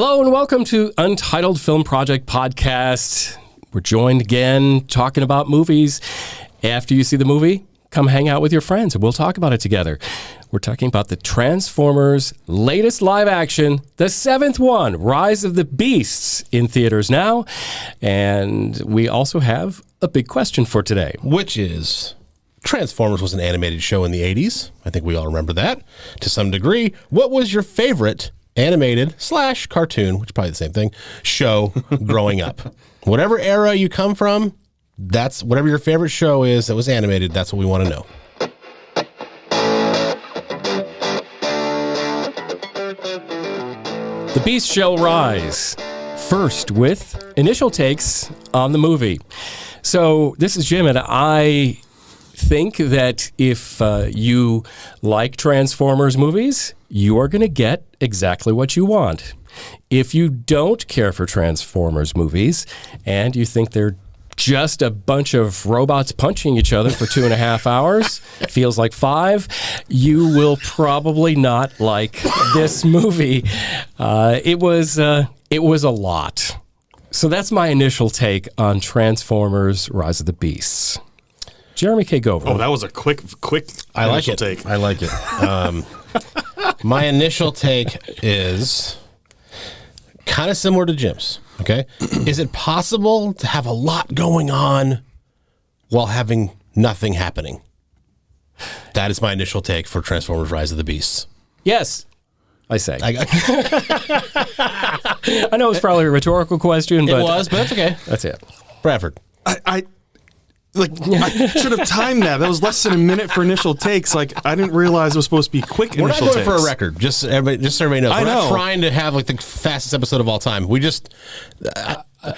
Hello and welcome to Untitled Film Project Podcast. We're joined again talking about movies. After you see the movie, come hang out with your friends and we'll talk about it together. We're talking about the Transformers latest live action, the seventh one, Rise of the Beasts, in theaters now. And we also have a big question for today. Which is, Transformers was an animated show in the 80s. I think we all remember that to some degree. What was your favorite animated / cartoon, which is probably the same thing, show growing up? Whatever era you come from, that's whatever your favorite show is that was animated, that's what we want to know. The Beast shall rise. First with initial takes on the movie. So this is Jim, and I think that if you like Transformers movies, you are going to get exactly what you want. If you don't care for Transformers movies and you think they're just a bunch of robots punching each other for 2.5 hours, feels like 5, you will probably not like this movie. It was a lot. So that's my initial take on Transformers Rise of the Beasts. Jeremy K. Gover. Oh, that was a quick I like initial it. take. I like it. My initial take is kind of similar to Jim's. Okay. Is it possible to have a lot going on while having nothing happening? That is my initial take for Transformers Rise of the Beasts. Yes, I say. I know it's probably a rhetorical question, but it was, but that's okay. That's it. Bradford. I should have timed that. That was less than a minute for initial takes. I didn't realize it was supposed to be quick We're initial not going takes. for a record. Just so everybody knows. We're not trying to have the fastest episode of all time. We just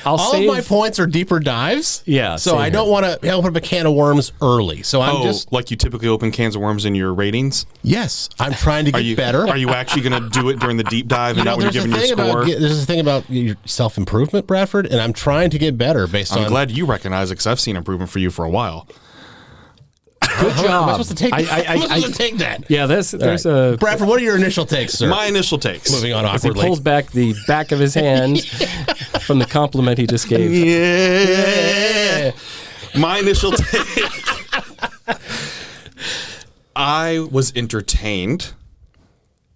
all of my points are deeper dives. Yeah. So I don't want to open up a can of worms early. So I'm just like you typically open cans of worms in your ratings. Yes, I'm trying to get better. Are you actually going to do it during the deep dive and not when you're giving your score? There's a thing about your self-improvement, Bradford, and I'm trying to get better based on. I'm glad you recognize it because I've seen improvement for you for a while. Good job. Am I supposed to take that? I'm supposed to take that. Yeah, there's a... Bradford, what are your initial takes, sir? My initial takes. Moving on As he awkwardly. pulls back the back of his hand from the compliment he just gave. Yeah. My initial take. I was entertained.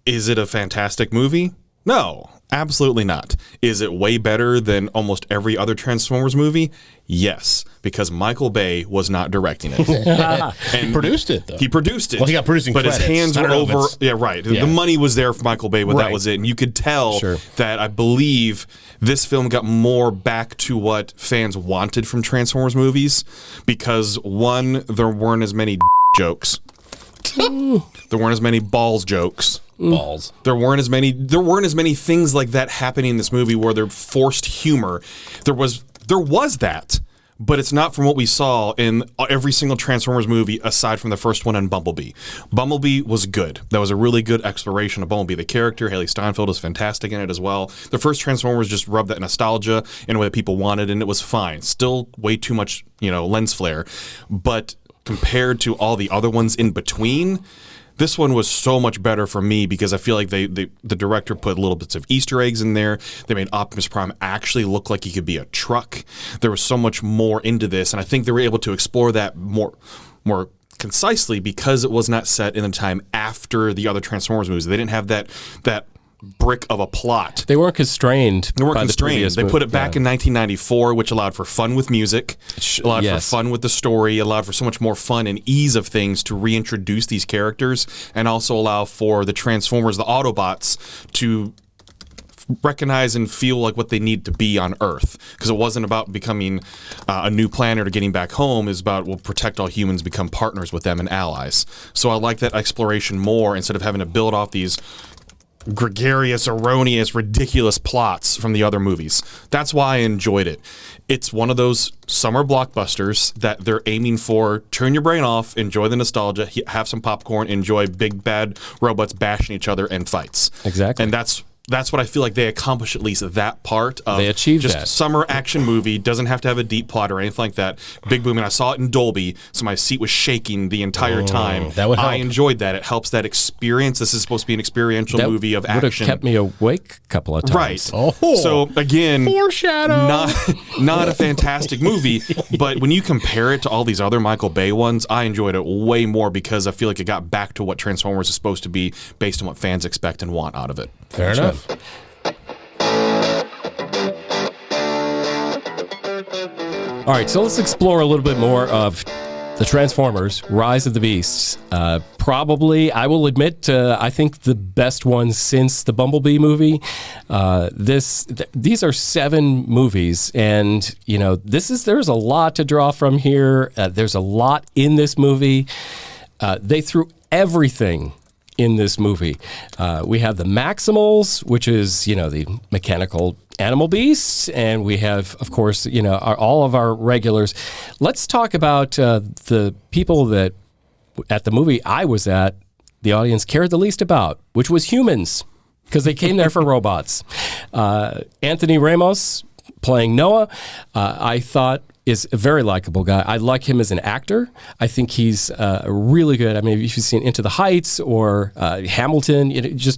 Is it a fantastic movie? No, absolutely not. Is it way better than almost every other Transformers movie? Yes, because Michael Bay was not directing it. He produced it, though. He produced it. Well, he got producing but credits. his hands were over. Yeah, right. Yeah. The money was there for Michael Bay, but Right. that was it. And you could tell Sure. that I believe this film got more back to what fans wanted from Transformers movies because, one, there weren't as many jokes. There weren't as many balls jokes. Balls. There weren't as many things like that happening in this movie where they're forced humor. There was that, but it's not from what we saw in every single Transformers movie aside from the first one and Bumblebee. Bumblebee was good. That was a really good exploration of Bumblebee. The character, Haley Steinfeld, was fantastic in it as well. The first Transformers just rubbed that nostalgia in a way that people wanted, and it was fine. Still way too much, lens flare, but compared to all the other ones in between, this one was so much better for me because I feel like the director put little bits of Easter eggs in there. They made Optimus Prime actually look like he could be a truck. There was so much more into this, and I think they were able to explore that more concisely because it was not set in the time after the other Transformers movies. They didn't have that brick of a plot. They weren't constrained. They put it back in 1994, which allowed for fun with music, allowed for fun with the story, allowed for so much more fun and ease of things to reintroduce these characters, and also allow for the Transformers, the Autobots, to recognize and feel like what they need to be on Earth, because it wasn't about becoming a new planet or getting back home. It's about, we'll protect all humans, become partners with them and allies. So I like that exploration more instead of having to build off these gregarious, erroneous, ridiculous plots from the other movies. That's why I enjoyed it. It's one of those summer blockbusters that they're aiming for. Turn your brain off, enjoy the nostalgia, have some popcorn, enjoy big bad robots bashing each other and fights. Exactly. And that's that's what I feel like they accomplish, at least that part of They achieved just that. summer action movie. Doesn't have to have a deep plot or anything like that. Big boom, and I saw it in Dolby, so my seat was shaking the entire time. that would help. I enjoyed that. It helps that experience. This is supposed to be an experiential That movie of would have action. kept me awake a couple of times. Right. Oh. So again, Foreshadow. not a fantastic movie, but when you compare it to all these other Michael Bay ones, I enjoyed it way more because I feel like it got back to what Transformers is supposed to be based on what fans expect and want out of it. Fair enough. All right, so let's explore a little bit more of the Transformers: Rise of the Beasts. Probably, I will admit, I think the best one since the Bumblebee movie. These are 7 movies, and there's a lot to draw from here. There's a lot in this movie. They threw everything in this movie. We have the Maximals, which is the mechanical animal beasts, and we have, of course, all of our regulars. Let's talk about the people that at the movie I was at, the audience cared the least about, which was humans, because they came there for robots. Anthony Ramos playing Noah, I thought is a very likable guy. I like him as an actor. I think he's really good. I mean, if you've seen Into the Heights or Hamilton,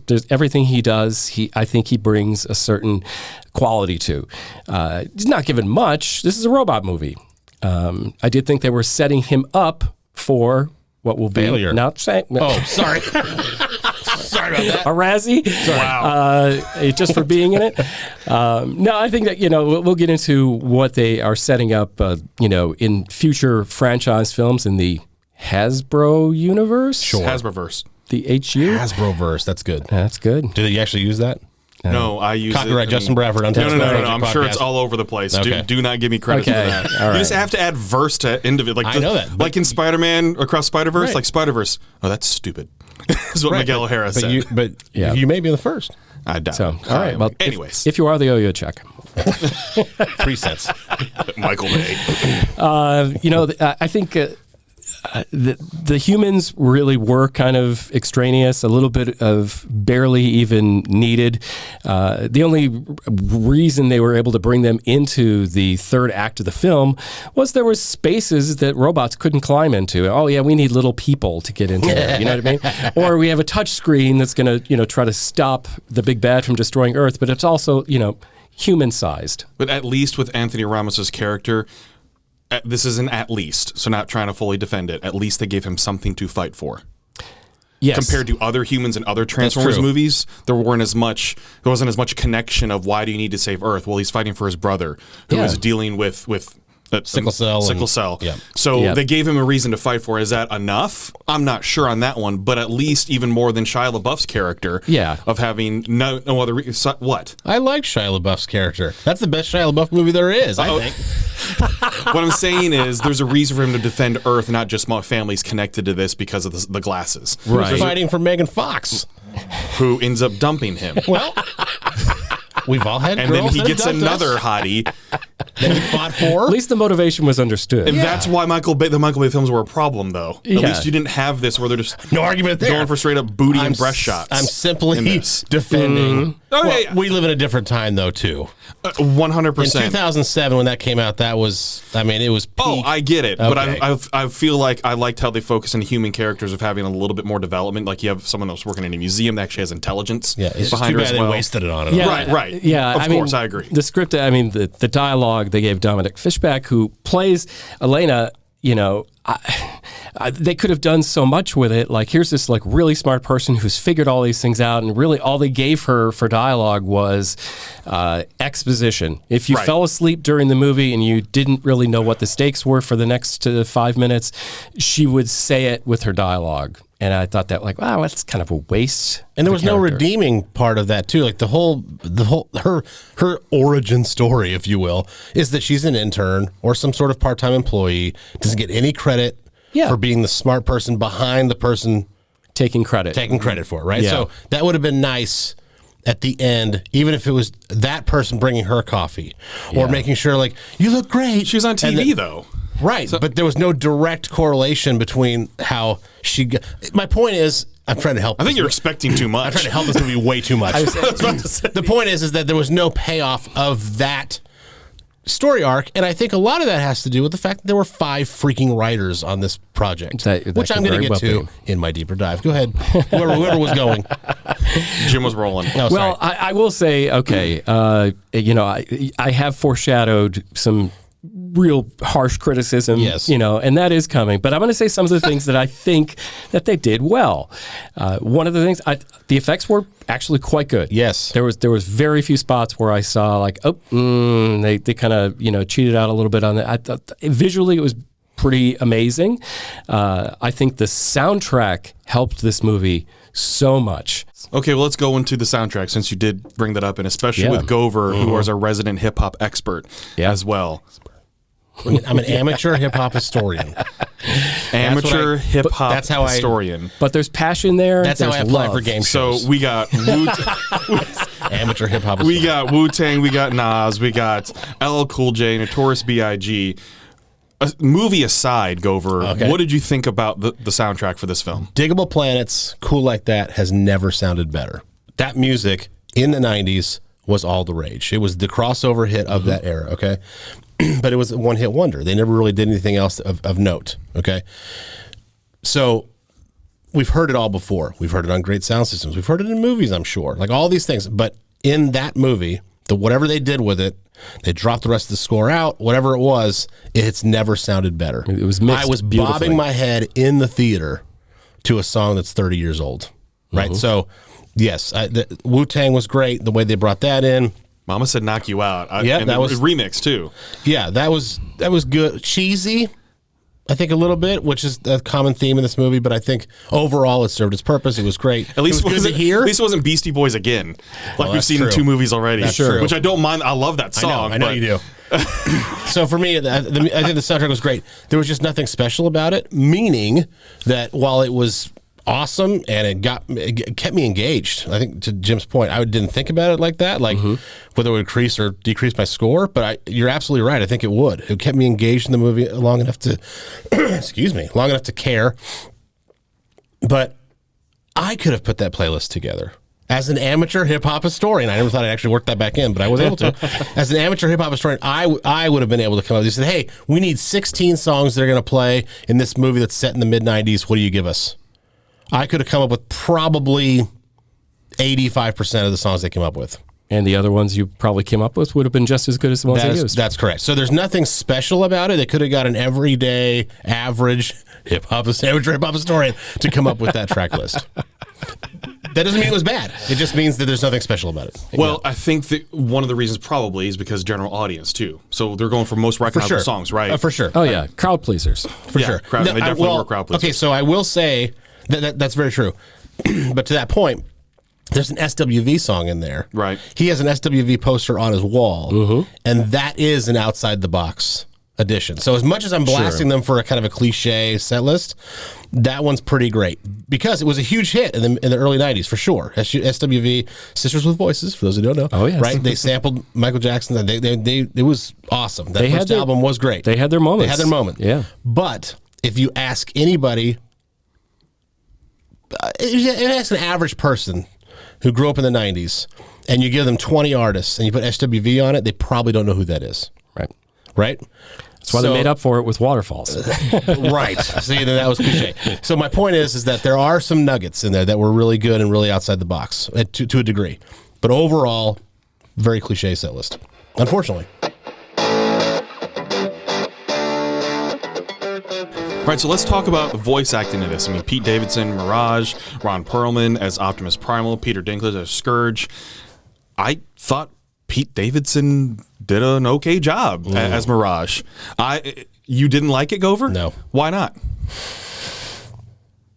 there's everything he does. I think he brings a certain quality to. He's not given much. This is a robot movie. I did think they were setting him up for what will be Failure. not saying. Oh, sorry. Sorry about that. A Razzie. Wow. Just for being in it. No, I think that, we'll get into what they are setting up, in future franchise films in the Hasbro universe. Sure. Hasbroverse. The HU. Hasbroverse. That's good. That's good. Did you actually use that? No, I use Copyright it. Justin Bradford. Untitled No. Film Project I'm sure it's Podcast. all over the place. Okay. Do not give me credit for Okay. that. All You just right. have to add verse to end of it. Like I know that, but- like in Spider-Man Across Spider-Verse, Right. like Spider-Verse. Oh, that's stupid. Is what Miguel O'Hara said. Yeah. You may be the first. I doubt. So, all right. Well, anyways, if you are the Yo-Yo, check. Presets. Michael Bay. I think the humans really were kind of extraneous, a little bit of barely even needed. The only reason they were able to bring them into the third act of the film was there was spaces that robots couldn't climb into. Oh yeah, we need little people to get into there. You know what I mean? Or we have a touch screen that's going to try to stop the big bad from destroying Earth, but it's also human sized. But at least with Anthony Ramos's character, this is an at least, so not trying to fully defend it. At least they gave him something to fight for. Yes. Compared to other humans in other Transformers true. movies, there wasn't as much connection of why do you need to save Earth? Well, he's fighting for his brother who is dealing with Sickle cell. Sickle cell. Yeah. So Yeah. they gave him a reason to fight for. Is that enough? I'm not sure on that one, but at least even more than Shia LaBeouf's character. Yeah. Of having no other what? I like Shia LaBeouf's character. That's the best Shia LaBeouf movie there is, I think. What I'm saying is there's a reason for him to defend Earth, not just my family's connected to this because of the glasses. Right. He's fighting for Megan Fox. Who ends up dumping him. Well, we've all had And girls then he that gets have dumped another us hottie. that he fought for. At least the motivation was understood. And that's why the Michael Bay films were a problem, though. At Yeah. least you didn't have this where they're just No argument there. going for straight up booty and breast shots. I'm in simply this. defending. Oh, Well, yeah. we live in a different time, though, too. 100%. In 2007, when that came out, it was peak. Oh, I get it, but Okay. I feel like I liked how they focus on human characters of having a little bit more development. Like you have someone else working in a museum that actually has intelligence Yeah, it's just behind too her bad as well. they wasted it on it. Yeah, Right. Yeah, Of course, I agree. The script, the dialogue they gave Dominic Fishback, who plays Elena, they could have done so much with it. Like, here's this really smart person who's figured all these things out, and really all they gave her for dialogue was exposition. If you Right. fell asleep during the movie and you didn't really know what the stakes were for the next 5 minutes, she would say it with her dialogue. And I thought that, wow, that's kind of a waste. And there of was a no character. redeeming part of that too. Like her origin story, if you will, is that she's an intern or some sort of part-time employee, doesn't get any credit Yeah. for being the smart person behind the person taking credit. taking credit for it, right? Yeah. So that would have been nice at the end, even if it was that person bringing her coffee or making sure you look great. She was on And TV though. Right, but there was no direct correlation between how she got. My point is, I'm trying to help. I think you're expecting too I'm much. trying to help this movie way too much. The point is that there was no payoff of that story arc, and I think a lot of that has to do with the fact that there were 5 freaking writers on this project, which I'm going to get to in my deeper dive. Go ahead, whoever was going. Jim was rolling. No, Well, I will say, okay, I have foreshadowed some real harsh criticism, Yes. And that is coming. But I'm going to say some of the things that I think that they did well. One of the things, the effects were actually quite good. Yes. There was very few spots where I saw like, they kind of, cheated out a little bit on that. I thought visually it was pretty amazing. I think the soundtrack helped this movie so much. Okay, well, let's go into the soundtrack since you did bring that up, and especially with Gover, who is our resident hip hop expert as well. I'm an amateur hip hop historian. Amateur hip hop historian. But there's passion there. That's how I apply for game shows. So we got amateur hip hop. We got Wu-Tang, we got Nas, we got LL Cool J, Notorious B.I.G. Movie aside, Gover, what did you think about the soundtrack for this film? Diggable Planets, Cool Like That has never sounded better. That music in the 90s was all the rage. It was the crossover hit of that era, okay? But it was a one-hit wonder. They never really did anything else of note, okay? So we've heard it all before. We've heard it on great sound systems. We've heard it in movies, I'm sure. Like all these things. But in that movie, whatever they did with it, they dropped the rest of the score out. Whatever it was, it's never sounded better. It was mixed I was bobbing my head in the theater to a song that's 30 years old, right? So, yes, Wu-Tang was great. The way they brought that in. Mama Said Knock You Out. And that was remix too. Yeah, that was good. Cheesy, I think a little bit, which is a common theme in this movie, but I think overall it served its purpose. It was great. At least it was good to hear. At least it wasn't Beastie Boys again, like we've seen in 2 movies already. That's true. Which I don't mind. I love that song. I know you do. So for me, I think the soundtrack was great. There was just nothing special about it, meaning that while it was awesome and it kept me engaged. I think to Jim's point, I didn't think about it like that, like whether it would increase or decrease my score. But you're absolutely right. I think it would. It kept me engaged in the movie long enough to, long enough to care. But I could have put that playlist together. As an amateur hip-hop historian, I never thought I'd actually work that back in, but I was able to. As an amateur hip-hop historian, I would have been able to come up with this and say, hey, we need 16 songs that are going to play in this movie that's set in the mid-90s. What do you give us? I could have come up with probably 85% of the songs they came up with. And the other ones you probably came up with would have been just as good as the ones they used. That's correct. So there's nothing special about it. They could have got an everyday, average amateur hip-hop historian to come up with that track list. That doesn't mean it was bad. It just means that there's nothing special about it. Well, I think that one of the reasons probably is because general audience too. So they're going for most recognizable songs, right? For sure. Oh yeah, crowd pleasers. For sure. They definitely were crowd pleasers. Okay, so I will say that's very true. But to that point, there's an SWV song in there. Right. He has an SWV poster on his wall, and that is an outside the box edition. So as much as I'm blasting them for a kind of a cliche set list, that one's pretty great because it was a huge hit in the early 90s for sure. SWV, Sisters with Voices, for those who don't know. Oh, yes. Right? They sampled Michael Jackson. It was awesome. That first album was great. They had their moments. Yeah. But if you ask anybody, ask an average person who grew up in the 90s and you give them 20 artists and you put SWV on it, they probably don't know who that is. Right? That's why they made up for it with Waterfalls. Right. See, that was cliche. So my point is that there are some nuggets in there that were really good and really outside the box to a degree. But overall, very cliche set list, unfortunately. Right, so let's talk about the voice acting in this. I mean, Pete Davidson, Mirage, Ron Perlman as Optimus Primal, Peter Dinklage as Scourge. I thought Pete Davidson did an okay job as Mirage. You didn't like it, Gover? No. Why not?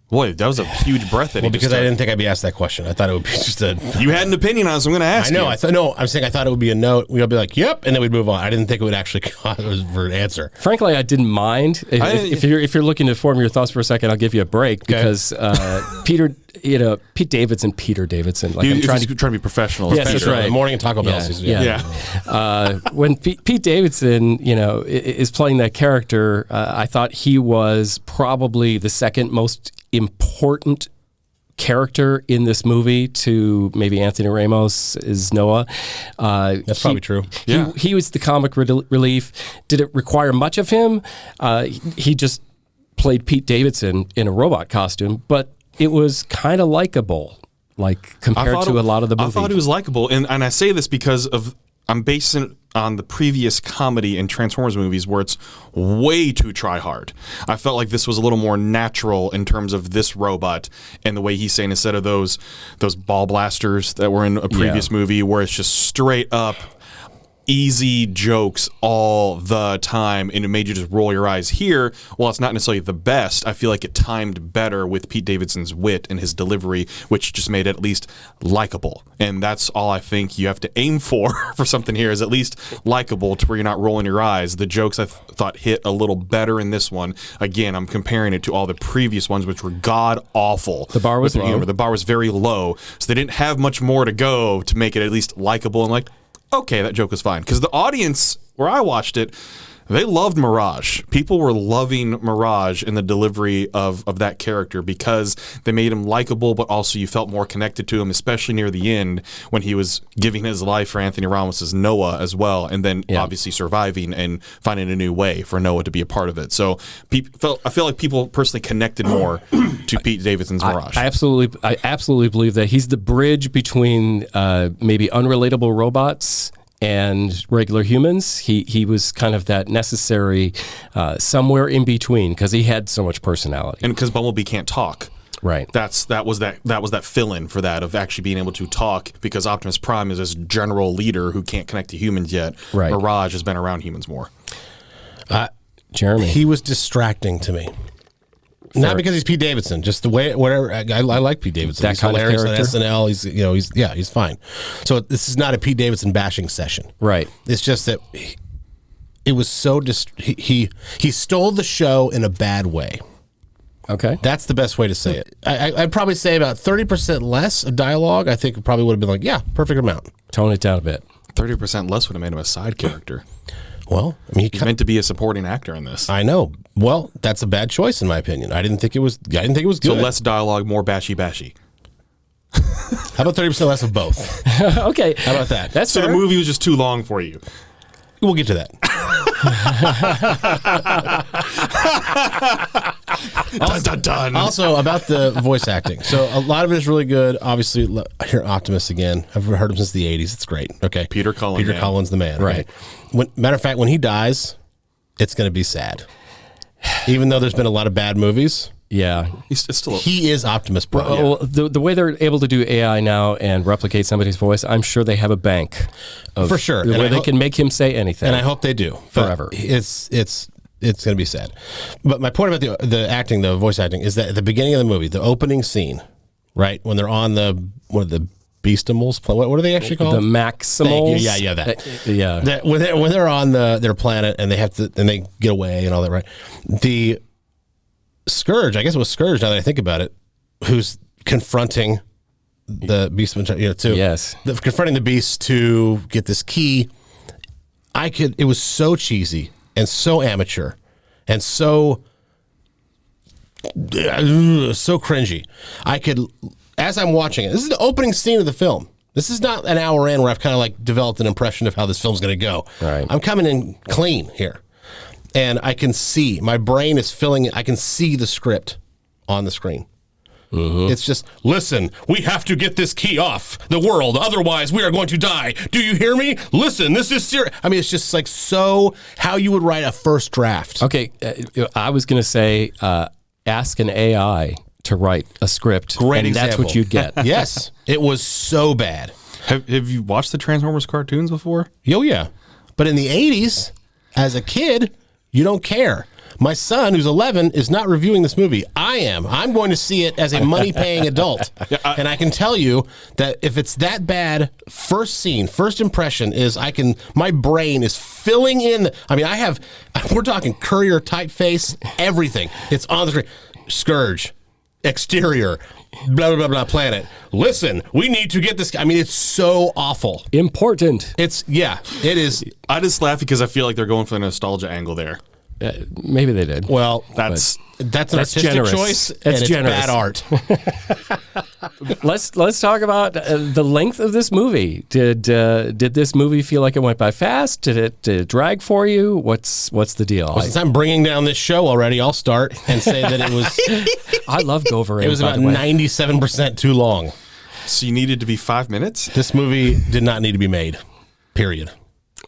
Boy, that was a huge breath that he because just I didn't think I'd be asked that question. I thought it would be just a... You had an opinion on it, so I'm going to ask you. I know. I'm saying I thought it would be a note. We'd all be like, yep, and then we'd move on. I didn't think it would actually cause for an answer. Frankly, I didn't mind. If you're looking to form your thoughts for a second, I'll give you a break because Pete Davidson. Like I'm trying to be professional. Yes, that's right. Morning and Taco Bell. When Pete Davidson, is playing that character, I thought he was probably the second most important character in this movie to maybe Anthony Ramos is Noah. That's probably true. He was the comic relief. Did it require much of him? He just played Pete Davidson in a robot costume, but it was kind of likable, like compared to a lot of the movies. I thought it was likable, and I say this because I'm basing it on the previous comedy in Transformers movies where it's way too try hard. I felt like this was a little more natural in terms of this robot and the way he's saying, instead of those ball blasters that were in a previous movie where it's just straight up easy jokes all the time and it made you just roll your eyes. Here, while it's not necessarily the best, I feel like it timed better with Pete Davidson's wit and his delivery, which just made it at least likable. And that's all I think you have to aim for something here, is at least likable to where you're not rolling your eyes. The jokes I thought hit a little better in this one. Again, I'm comparing it to all the previous ones, which were god awful. The bar was low. Humor. The bar was very low, so they didn't have much more to go to make it at least likable and like, okay, that joke was fine. Because the audience, where I watched it, they loved Mirage. People were loving Mirage in the delivery of that character because they made him likable, but also you felt more connected to him, especially near the end when he was giving his life for Anthony Ramos' Noah as well, and then obviously surviving and finding a new way for Noah to be a part of it. So I feel like people personally connected more to Pete Davidson's Mirage. I absolutely believe that he's the bridge between maybe unrelatable robots and regular humans. He was kind of that necessary somewhere in between because he had so much personality. And because Bumblebee can't talk. Right. That was that fill-in for that, of actually being able to talk, because Optimus Prime is this general leader who can't connect to humans yet. Right. Mirage has been around humans more. Jeremy. He was distracting to me. Not because he's Pete Davidson, just the way, whatever. I like Pete Davidson. That he's kind of hilarious on character? SNL. He's fine. So this is not a Pete Davidson bashing session. Right. It's just that it was so he stole the show in a bad way. Okay. That's the best way to say it. I'd probably say about 30% less of dialogue. I think it probably would have been like, yeah, perfect amount. Tone it down a bit. 30% less would have made him a side character. Well, I mean, He's meant to be a supporting actor in this. I know. Well, that's a bad choice in my opinion. I didn't think it was good. So less dialogue, more bashy. How about 30% less of both? Okay. How about that? That's So fair. the movie was just too long for you. We'll get to that. Dun. Also, about the voice acting. So a lot of it is really good. Obviously, I hear Optimus again. I've heard him since the 80s. It's great. Okay. Peter Cullen's the man. Right. Okay. Matter of fact, when he dies, it's going to be sad. Even though there's been a lot of bad movies, Yeah. It's still he is Optimus Prime. Well, the way they're able to do AI now and replicate somebody's voice, I'm sure they have a bank of, For sure. where they can make him say anything. And I hope they do. Forever. But it's going to be sad. But my point about the acting, the voice acting, is that at the beginning of the movie, the opening scene, right, when they're on the Beastimals, what are they actually called? The Maximals. Yeah, that. Yeah. That when they're on their planet and they get away and all that, right? The Scourge, I guess it was Scourge. Now that I think about it, who's confronting the Beast, confronting the Beast to get this key. It was so cheesy and so amateur and so cringy. As I'm watching it, this is the opening scene of the film. This is not an hour in where I've kind of like developed an impression of how this film's going to go. Right. I'm coming in clean here. And I can see, my brain is filling it. I can see the script on the screen. Mm-hmm. It's just, listen, we have to get this key off the world. Otherwise, we are going to die. Do you hear me? Listen, this is serious. I mean, it's just like so how you would write a first draft. Okay. I was going to say, ask an AI to write a script. Great example. That's what you'd get. Yes. It was so bad. Have you watched the Transformers cartoons before? Oh, yeah. But in the 80s, as a kid, you don't care. My son, who's 11, is not reviewing this movie. I am. I'm going to see it as a money-paying adult. And I can tell you that if it's that bad, first impression is my brain is filling in. I mean, we're talking courier typeface, everything. It's on the screen. Scourge, exterior, blah, blah, blah, blah, planet. Listen, we need to get this. I mean, it's so awful. Important. It is. I just laugh because I feel like they're going for the nostalgia angle there. Maybe they did. Well, That's an That's artistic generous. choice, That's and it's generous. bad art. Let's talk about the length of this movie. Did this movie feel like it went by fast? Did it drag for you? What's the deal? Well, since I'm bringing down this show already, I'll start and say that it was I love Gover. it was about 97% too long. so you needed to be 5 minutes. This movie did not need to be made. Period.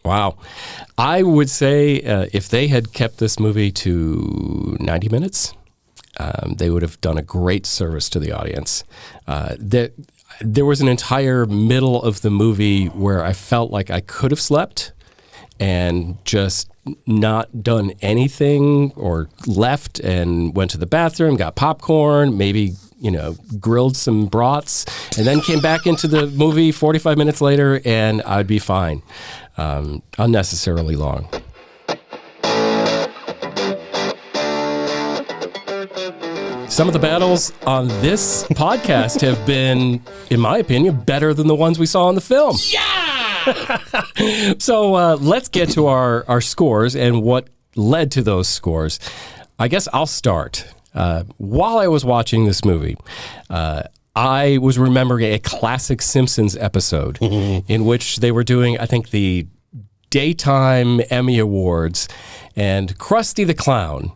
Wow. I would say if they had kept this movie to 90 minutes, they would have done a great service to the audience. There was an entire middle of the movie where I felt like I could have slept and just not done anything, or left and went to the bathroom, got popcorn, maybe grilled some brats, and then came back into the movie 45 minutes later, and I'd be fine. Unnecessarily long. Some of the battles on this podcast have been, in my opinion, better than the ones we saw in the film. So let's get to our scores and what led to those scores. I guess I'll start. While I was watching this movie, I was remembering a classic Simpsons episode in which they were doing, I think, the Daytime Emmy Awards, and Krusty the Clown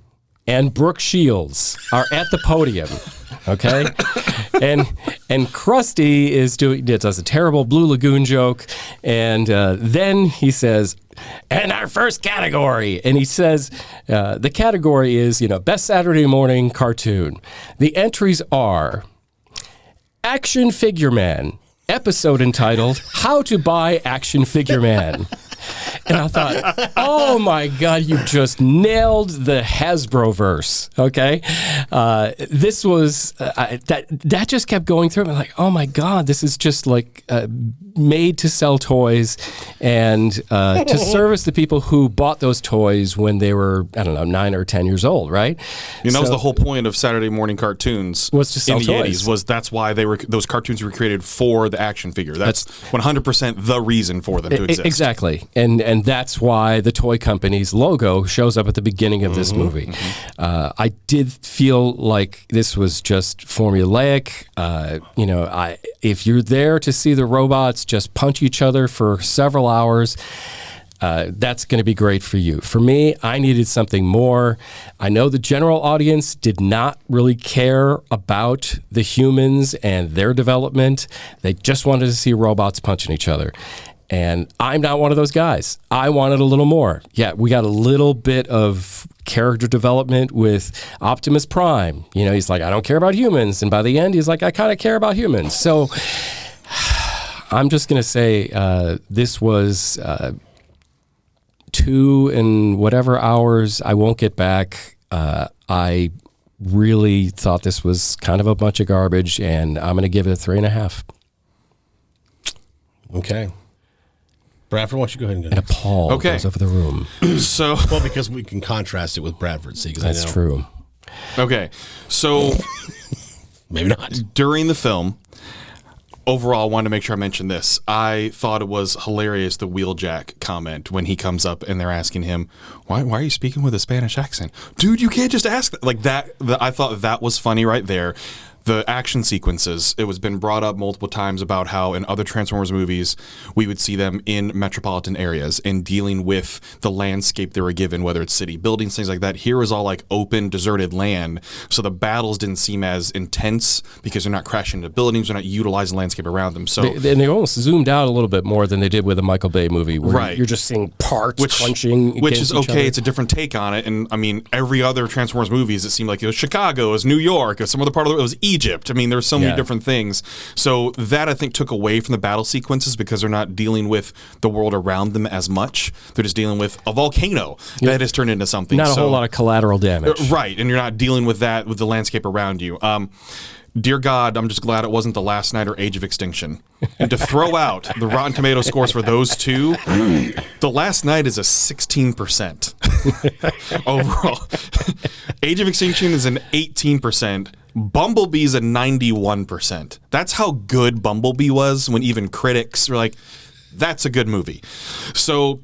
and Brooke Shields are at the podium, okay? And Krusty does a terrible Blue Lagoon joke, and then he says, and our first category, and he says, the category is, best Saturday morning cartoon. The entries are Action Figure Man, episode entitled, How to Buy Action Figure Man. And I thought, oh my God, you just nailed the Hasbro verse. Okay, this was that just kept going through. I'm like, oh my God, this is just like made to sell toys and to service the people who bought those toys when they were, I don't know, 9 or 10 years old, right? That was the whole point of Saturday morning cartoons. Was to sell in the toys. 80s. That's why those cartoons were created for the action figure. That's 100% the reason for them to exist. Exactly, and that's why the toy company's logo shows up at the beginning of this movie. I did feel like this was just formulaic. If you're there to see the robots just punch each other for several hours, that's going to be great for you. For me, I needed something more. I know the general audience did not really care about the humans and their development. They just wanted to see robots punching each other. And I'm not one of those guys. I wanted a little more. Yeah, we got a little bit of character development with Optimus Prime. He's like, I don't care about humans. And by the end, he's like, I kind of care about humans. So I'm just going to say this was 2 and whatever hours I won't get back. I really thought this was kind of a bunch of garbage, and I'm going to give it a 3.5. Okay. Bradford, why don't you go ahead and go And a next? pall goes over the room. So, Well, because we can contrast it with Bradford, see, because I know. That's true. okay. So Maybe not. during the film, overall, I wanted to make sure I mentioned this. I thought it was hilarious, the Wheeljack comment when he comes up and they're asking him, why are you speaking with a Spanish accent? Dude, you can't just ask that. Like that. I thought that was funny right there. The action sequences, it was been brought up multiple times about how in other Transformers movies, we would see them in metropolitan areas and dealing with the landscape they were given, whether it's city buildings, things like that. Here is all like open, deserted land. So the battles didn't seem as intense because they're not crashing into buildings, they're not utilizing the landscape around them. So They almost zoomed out a little bit more than they did with a Michael Bay movie, where Right. you're just seeing parts crunching which against is each okay. other. It's a different take on it. And I mean, every other Transformers movies, it seemed like it was Chicago, it was New York, it was some other part of it was Egypt. I mean, there were so many different things. So that I think took away from the battle sequences because they're not dealing with the world around them as much. They're just dealing with a volcano that has turned into something. Not a whole lot of collateral damage. Right. And you're not dealing with that with the landscape around you. Dear God, I'm just glad it wasn't The Last Night or Age of Extinction. And to throw out the Rotten Tomato scores for those two, The Last Night is a 16% overall. Age of Extinction is an 18%. Bumblebee's a 91%. That's how good Bumblebee was when even critics were like, that's a good movie. So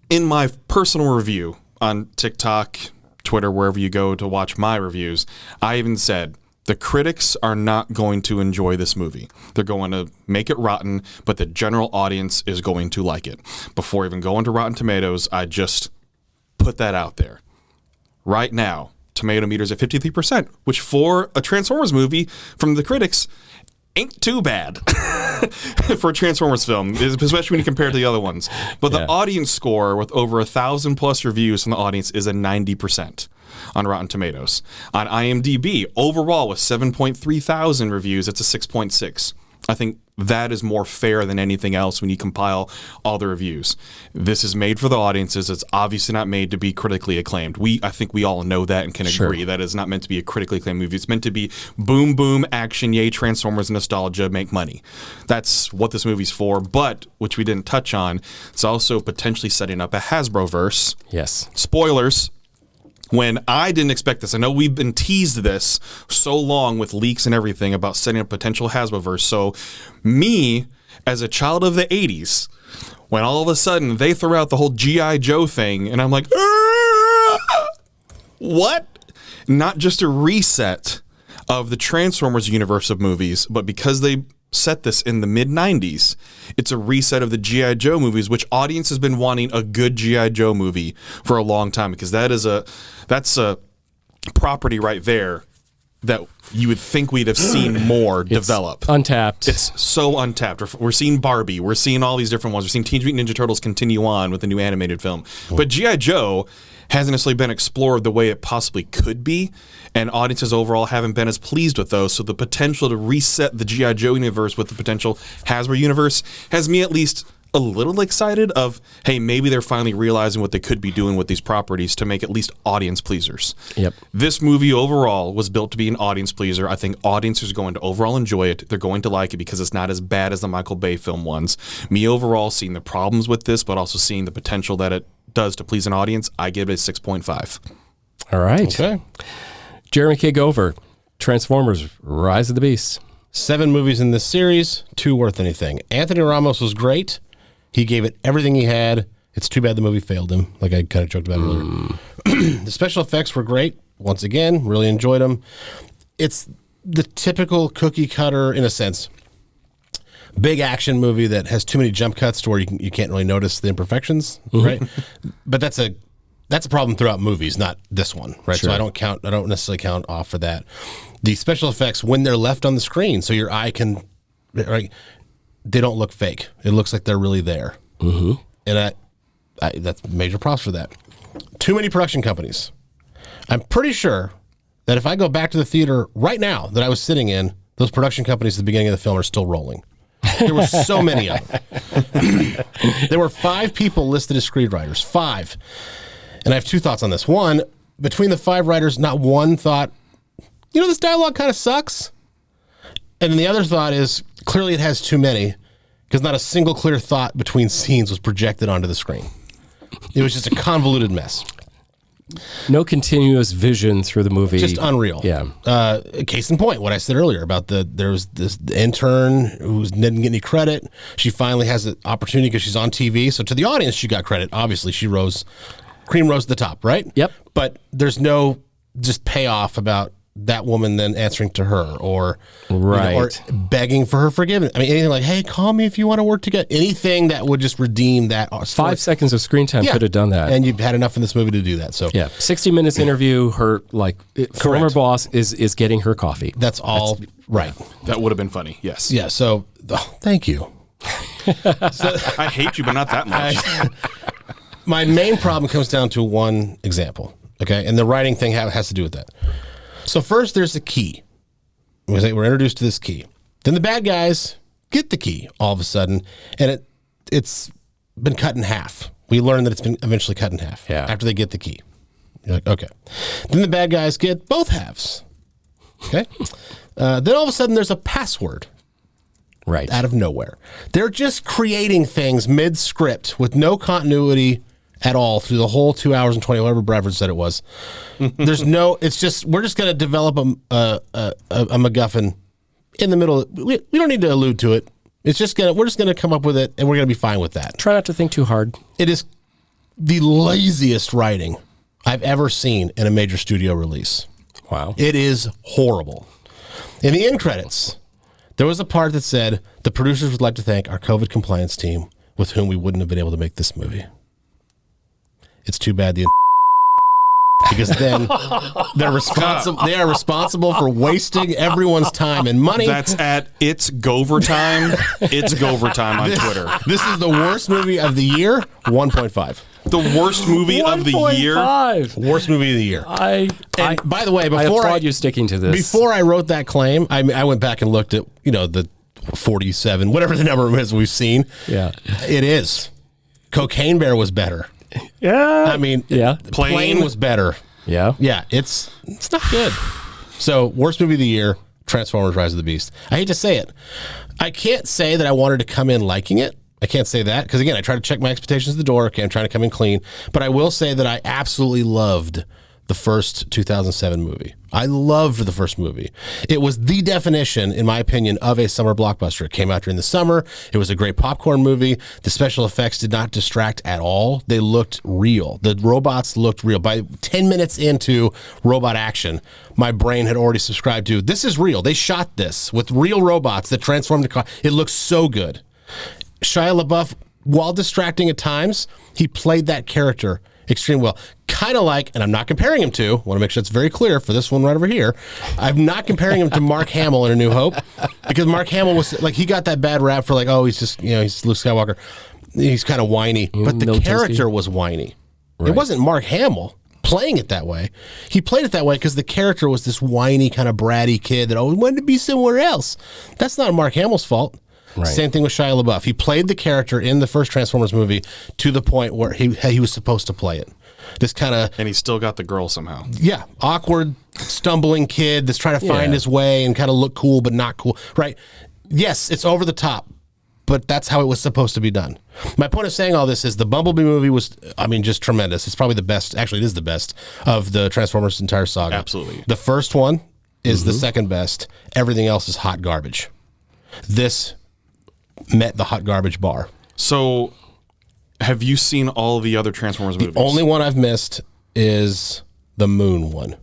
in my personal review, on TikTok, Twitter, wherever you go to watch my reviews, I even said, the critics are not going to enjoy this movie. They're going to make it rotten, but the general audience is going to like it. Before even going to Rotten Tomatoes, I just put that out there. Right now, tomato meter's at 53%, which for a Transformers movie from the critics ain't too bad for a Transformers film, especially when you compare it to the other ones. But the audience score with over 1,000+ reviews from the audience is a 90% on Rotten Tomatoes. On IMDb, overall with 7.3 thousand reviews, it's a 6.6. I think that is more fair than anything else when you compile all the reviews. This is made for the audiences. It's obviously not made to be critically acclaimed. I think we all know that and can agree that it's not meant to be a critically acclaimed movie. It's meant to be boom, boom, action, yay, Transformers, nostalgia, make money. That's what this movie's for. But, which we didn't touch on, it's also potentially setting up a Hasbro-verse. Yes. Spoilers. When I didn't expect this, I know we've been teased this so long with leaks and everything about setting up potential Hasbroverse. So me, as a child of the 80s, when all of a sudden they throw out the whole G.I. Joe thing, and I'm like, what? Not just a reset of the Transformers universe of movies, but because they set this in the mid-90s, it's a reset of the G.I. Joe movies, which audience has been wanting a good G.I. Joe movie for a long time, because that's a property right there that you would think we'd have seen more develop. Untapped. It's so untapped. We're seeing Barbie. We're seeing all these different ones. We're seeing Teenage Mutant Ninja Turtles continue on with the new animated film. But G.I. Joe hasn't necessarily been explored the way it possibly could be, and audiences overall haven't been as pleased with those. So the potential to reset the G.I. Joe universe with the potential Hasbro universe has me at least a little excited of, hey, maybe they're finally realizing what they could be doing with these properties to make at least audience pleasers. Yep. This movie overall was built to be an audience pleaser. I think audiences are going to overall enjoy it. They're going to like it because it's not as bad as the Michael Bay film ones. Me overall seeing the problems with this, but also seeing the potential that it does to please an audience, I give it a 6.5. All right. Okay. Jeremy K. Gover, Transformers, Rise of the Beasts. 7 movies in this series, 2 worth anything. Anthony Ramos was great. He gave it everything he had. It's too bad the movie failed him, like I kind of joked about earlier. The special effects were great. Once again, really enjoyed them. It's the typical cookie cutter, in a sense, big action movie that has too many jump cuts to where you can't really notice the imperfections, right? But that's a problem throughout movies, not this one, right? Sure. So I don't necessarily count off for that. The special effects, when they're left on the screen, so your eye can, right, they don't look fake. It looks like they're really there. Mm-hmm. And that's major props for that. Too many production companies. I'm pretty sure that if I go back to the theater right now that I was sitting in, those production companies at the beginning of the film are still rolling. There were so many of them. There were 5 people listed as screenwriters. 5. And I have 2 thoughts on this. One, between the 5 writers, not one thought, this dialogue kind of sucks. And then the other thought is, clearly it has too many, because not a single clear thought between scenes was projected onto the screen. It was just a convoluted mess. No continuous vision through the movie. Just unreal. Yeah. Case in point, what I said earlier about there was this intern who didn't get any credit. She finally has an opportunity because she's on TV. So to the audience, she got credit. Obviously, cream rose to the top, right? Yep. But there's no just payoff about that woman then answering to her or or begging for her forgiveness. I mean, anything like, hey, call me if you want to work together. Anything that would just redeem that. 5 seconds of screen time could have done that. And you've had enough in this movie to do that. So 60 minutes interview, her former boss is getting her coffee. That's all right. That would have been funny, yes. Yeah, so thank you. I hate you, but not that much. My main problem comes down to one example, okay? And the writing thing has to do with that. So first, there's the key. We're introduced to this key. Then the bad guys get the key all of a sudden, and it's been cut in half. We learn that it's been eventually cut in half after they get the key. You're like, okay. Then the bad guys get both halves. Okay. Then all of a sudden, there's a password. Right. Out of nowhere. They're just creating things mid-script with no continuity at all through the whole 2 hours and 20, whatever Bradford said it was. It's just, we're just going to develop a MacGuffin in the middle. We don't need to allude to it. We're just going to come up with it, and we're going to be fine with that. Try not to think too hard. It is the laziest writing I've ever seen in a major studio release. Wow. It is horrible. In the end credits, there was a part that said, the producers would like to thank our COVID compliance team with whom we wouldn't have been able to make this movie. It's too bad because then they are responsible for wasting everyone's time and money. That's at It's Gover Time. It's Gover Time on Twitter. This is the worst movie of the year, 1.5. The worst movie of the year. 1.5. Worst movie of the year. And by the way, I applaud you sticking to this. Before I wrote that claim, I went back and looked at, the 47, whatever the number is we've seen. Yeah. It is. Cocaine Bear was better. Yeah. I mean, yeah. Plane was better. Yeah. Yeah, it's not good. So, worst movie of the year, Transformers Rise of the Beast. I hate to say it. I can't say that I wanted to come in liking it. I can't say that because, again, I try to check my expectations at the door. Okay, I'm trying to come in clean. But I will say that I absolutely loved the first 2007 movie. I loved the first movie. It was the definition, in my opinion, of a summer blockbuster. It came out during the summer. It was a great popcorn movie. The special effects did not distract at all. They looked real. The robots looked real. By 10 minutes into robot action, my brain had already subscribed to, this is real. They shot this with real robots that transformed the car. It looks so good. Shia LaBeouf, while distracting at times, he played that character extremely well. Kind of like, and I'm not comparing him to, want to make sure it's very clear for this one right over here, I'm not comparing him to Mark Hamill in A New Hope, because Mark Hamill was, like, he got that bad rap for, like, oh, he's just, he's Luke Skywalker. He's kind of whiny, but the character was whiny. Right. It wasn't Mark Hamill playing it that way. He played it that way because the character was this whiny, kind of bratty kid that always wanted to be somewhere else. That's not Mark Hamill's fault. Right. Same thing with Shia LaBeouf. He played the character in the first Transformers movie to the point where he was supposed to play it. This kind of... And he still got the girl somehow. Yeah. Awkward, stumbling kid that's trying to find his way and kind of look cool but not cool. Right. Yes, it's over the top, but that's how it was supposed to be done. My point of saying all this is the Bumblebee movie was, just tremendous. It's probably the best. Actually, it is the best of the Transformers entire saga. Absolutely. The first one is the second best. Everything else is hot garbage. This met the hot garbage bar. So, have you seen all the other Transformers movies? The only one I've missed is the Moon one.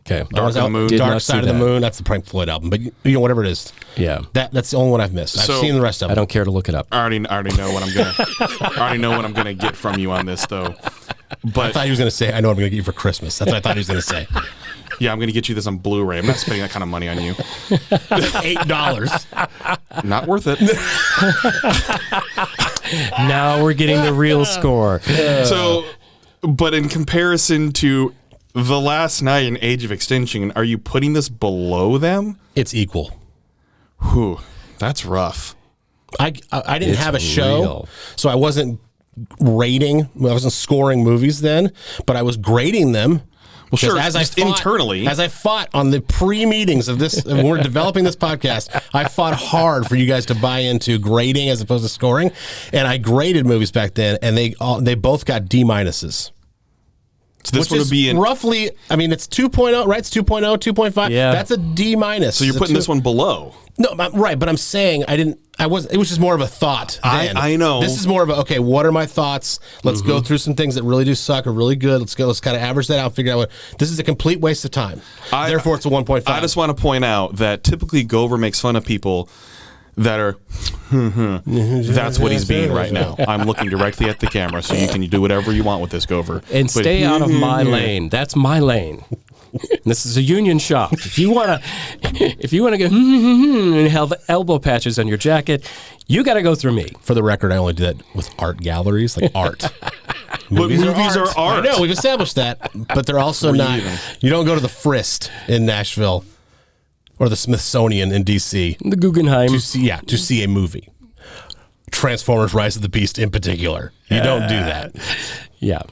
Okay. Dark of the Moon. Dark Side of the Moon. That's the Pink Floyd album. But whatever it is. Yeah. That's the only one I've missed. I've seen the rest of them. I don't care to look it up. I already know what I'm gonna. I already know what I'm gonna get from you on this, though. But I thought he was gonna say, "I know what I'm gonna get you for Christmas." That's what I thought he was gonna say. Yeah, I'm gonna get you this on Blu-ray. I'm not spending that kind of money on you. $8. Not worth it. Now we're getting the real score. So, but in comparison to The Last Night and Age of Extinction, are you putting this below them? It's equal. Whew, that's rough. I didn't have a show, so I wasn't rating. I wasn't scoring movies then, but I was grading them. Well, sure. Internally, as I fought on the pre-meetings of this, when we're developing this podcast, I fought hard for you guys to buy into grading as opposed to scoring, and I graded movies back then, and they both got D minuses. So this would be roughly. I mean, it's 2.0, right? It's 2.0, 2.5. Yeah, that's a D minus. So you're putting this one below. No, right, but I'm saying it was just more of a thought then. I know. This is more of okay, what are my thoughts? Let's go through some things that really do suck or really good. Let's kind of average that out and figure out this is a complete waste of time. Therefore, it's a 1.5. I just want to point out that typically Gover makes fun of people that are, that's what he's being right now. I'm looking directly at the camera, so you can do whatever you want with this, Gover. And stay out of my lane. That's my lane. This is a union shop. If you want to go and have elbow patches on your jacket, you got to go through me. For the record, I only do that with art galleries, like art. Movies are art. I know, we've established that, but they're also not. You don't go to the Frist in Nashville or the Smithsonian in D.C. The Guggenheim. to see a movie. Transformers Rise of the Beast in particular. You don't do that. Yeah.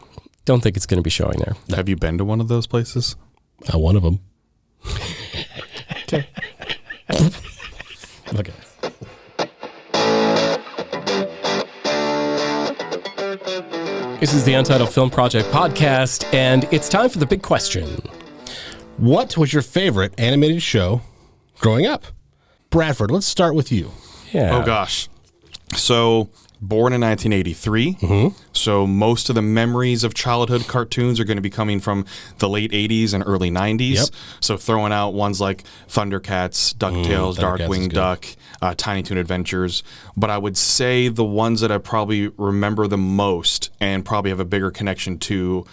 Don't think it's going to be showing there. Have you been to one of those places? One of them. Okay. Okay. This is the Untitled Film Project Podcast, and it's time for the big question. What was your favorite animated show growing up? Bradford, let's start with you. Yeah. Oh, gosh. So born in 1983. So most of the memories of childhood cartoons are going to be coming from the late 80s and early 90s. Yep. So throwing out ones like Thundercats, DuckTales, Thundercats is Darkwing good. Duck, Tiny Toon Adventures. But I would say the ones that I probably remember the most and probably have a bigger connection to,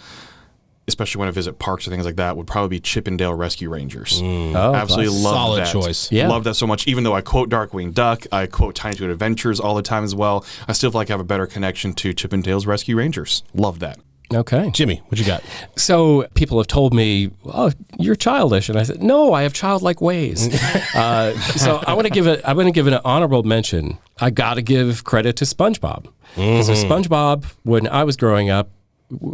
especially when I visit parks or things like that, would probably be Chip 'n Dale Rescue Rangers. Oh, Absolutely love Solid that. choice. Yeah. Love that so much. Even though I quote Darkwing Duck, I quote Tiny Toon Adventures all the time as well. I still feel like I have a better connection to Chip 'n Dale's Rescue Rangers. Love that. Okay. Jimmy, what you got? So people have told me, "Oh, you're childish," and I said, "No, I have childlike ways." So I want to give it. I'm going to give it an honorable mention. I got to give credit to SpongeBob. So SpongeBob, when I was growing up,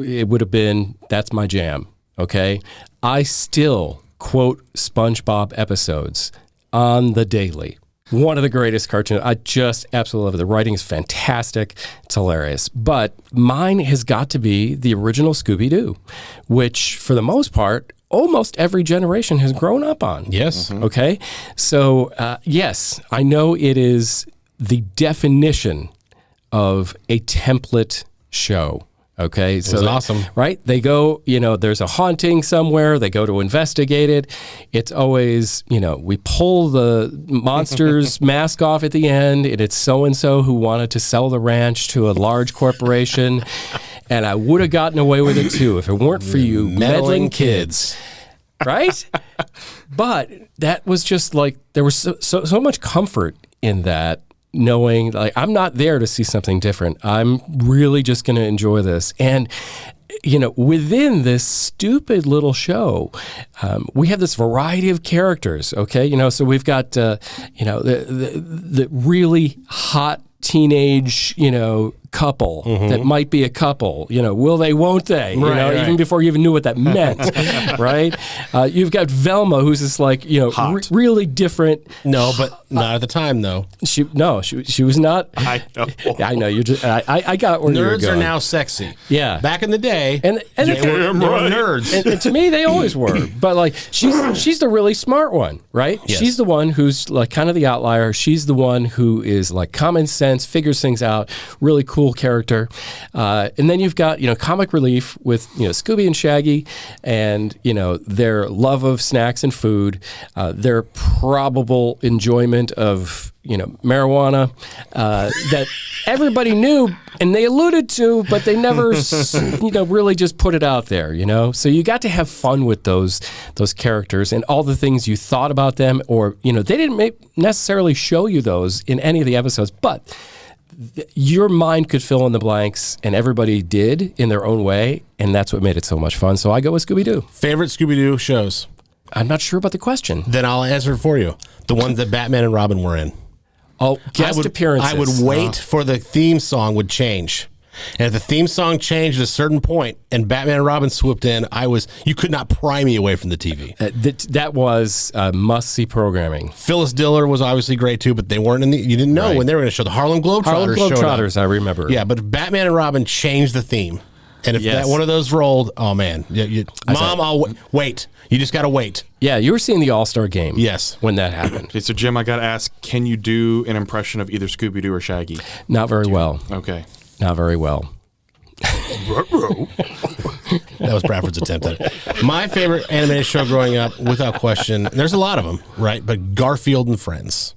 it would have been that's my jam. Okay, I still quote SpongeBob episodes on the daily. One of the greatest cartoons. I just absolutely love it. The writing is fantastic. It's hilarious. But mine has got to be the original Scooby-Doo, which for the most part, almost every generation has grown up on. Yes. Okay? So, yes, I know it is the definition of a template show. Okay, so was awesome. Right? They go, there's a haunting somewhere. They go to investigate it. It's always, we pull the monster's mask off at the end, and it's so-and-so who wanted to sell the ranch to a large corporation. And I would have gotten away with it too if it weren't for you meddling kids. Right? But that was just like, there was so much comfort in that. Knowing like I'm not there to see something different. I'm really just going to enjoy this. And, within this stupid little show, we have this variety of characters. Okay. So we've got, the really hot teenage, couple that might be a couple, will they, won't they, Right. even before you even knew what that meant, right? You've got Velma, who's this like, really different. No, but not at the time, though. She was not. I know. I know you're just. I got where you were Nerds going. are now sexy. Yeah. Back in the day, And they were nerds. and to me, they always were. But like, she's the really smart one, right? Yes. She's the one who's like kind of the outlier. She's the one who is like common sense, figures things out, really cool character. And then you've got comic relief with Scooby and Shaggy, and their love of snacks and food, their probable enjoyment of marijuana that everybody knew and they alluded to, but they never really just put it out there. So you got to have fun with those characters and all the things you thought about them, or they didn't necessarily show you those in any of the episodes, but your mind could fill in the blanks, and everybody did in their own way, and that's what made it so much fun. So I go with Scooby-Doo. Favorite Scooby-Doo shows? I'm not sure about the question. Then I'll answer it for you. The ones that Batman and Robin were in. Oh, guest appearances. I would wait for the theme song would change. And if the theme song changed at a certain point and Batman and Robin swooped in, you could not pry me away from the TV. That was must-see programming. Phyllis Diller was obviously great too, but they weren't you didn't know when they were going to show the Harlem Globetrotters. Harlem showed up. Globetrotters, I remember. Yeah, but Batman and Robin changed the theme. And if that one of those rolled, oh man, Mom, I'll wait. You just got to wait. Yeah, you were seeing the All-Star Game. Yes. When that happened. Okay, so Jim, I got to ask, can you do an impression of either Scooby-Doo or Shaggy? Not very well. Okay. Not very well. That was Bradford's attempt at it. My favorite animated show growing up, without question, there's a lot of them, right? But Garfield and Friends.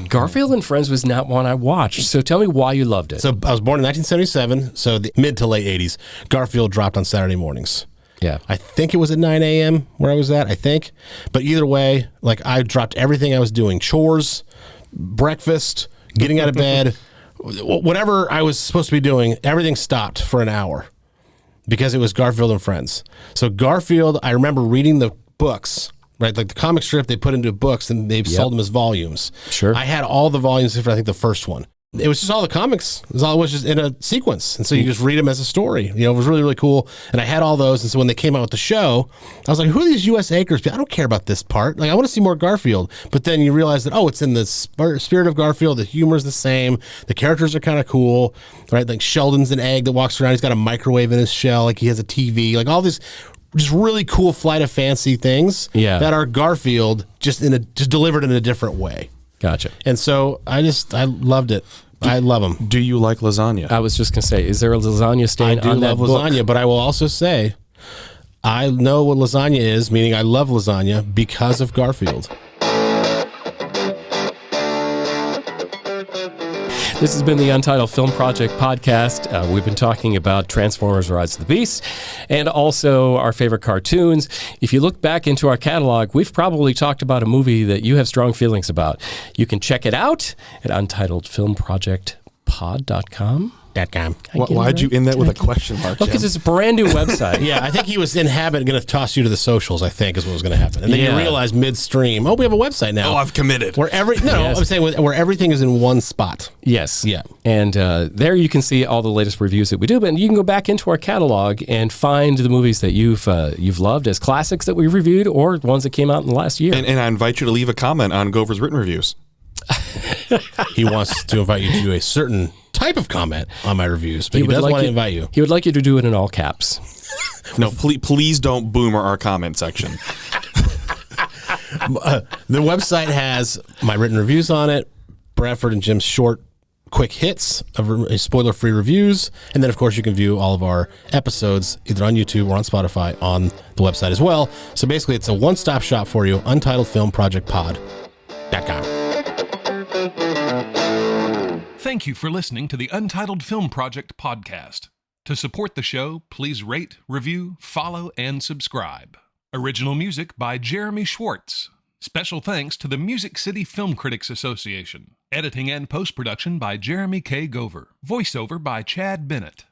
Garfield and Friends was not one I watched. So tell me why you loved it. So I was born in 1977, so the mid to late 80s. Garfield dropped on Saturday mornings. Yeah. I think it was at 9 a.m. where I was at, I think. But either way, like I dropped everything I was doing. Chores, breakfast, getting out of bed, whatever I was supposed to be doing, everything stopped for an hour because it was Garfield and Friends. So Garfield, I remember reading the books, right? Like the comic strip they put into books and they sold them as volumes. Sure. I had all the volumes except for I think the first one. It was just all the comics. It was just in a sequence. And so you just read them as a story. It was really, really cool. And I had all those. And so when they came out with the show, I was like, who are these U.S. Acres? I don't care about this part. Like, I want to see more Garfield. But then you realize that, it's in the spirit of Garfield. The humor's the same. The characters are kind of cool, right? Like Sheldon's an egg that walks around. He's got a microwave in his shell. Like he has a TV. Like all these just really cool flight of fancy things that are Garfield just delivered in a different way. Gotcha. And so I loved it. I love them. Do you like lasagna? I was just going to say, is there a lasagna stain I do on love that book? lasagna, but I will also say I know what lasagna is, meaning I love lasagna because of Garfield. This has been the Untitled Film Project Podcast. We've been talking about Transformers Rise of the Beast and also our favorite cartoons. If you look back into our catalog, we've probably talked about a movie that you have strong feelings about. You can check it out at untitledfilmprojectpod.com. Why'd you end that with a question mark? Well, because it's a brand new website. Yeah, I think he was in habit going to toss you to the socials, I think, is what was going to happen. And then Yeah. you realize midstream, we have a website now. Oh, I've committed. Where Yes. I'm saying where everything is in one spot. Yes. Yeah. And there you can see all the latest reviews that we do. But you can go back into our catalog and find the movies that you've loved as classics that we reviewed or ones that came out in the last year. And I invite you to leave a comment on Gover's written reviews. He wants to invite you to do a certain type of comment on my reviews, but he does want to invite you. He would like you to do it in all caps. No, please don't boomer our comment section. The website has my written reviews on it, Bradford and Jim's short, quick hits of spoiler-free reviews, and then, of course, you can view all of our episodes either on YouTube or on Spotify on the website as well. So basically, it's a one-stop shop for you, untitledfilmprojectpod.com. Thank you for listening to the Untitled Film Project Podcast. To support the show, please rate, review, follow, and subscribe. Original music by Jeremy Schwartz. Special thanks to the Music City Film Critics Association. Editing and post-production by Jeremy K. Gover. Voiceover by Chad Bennett.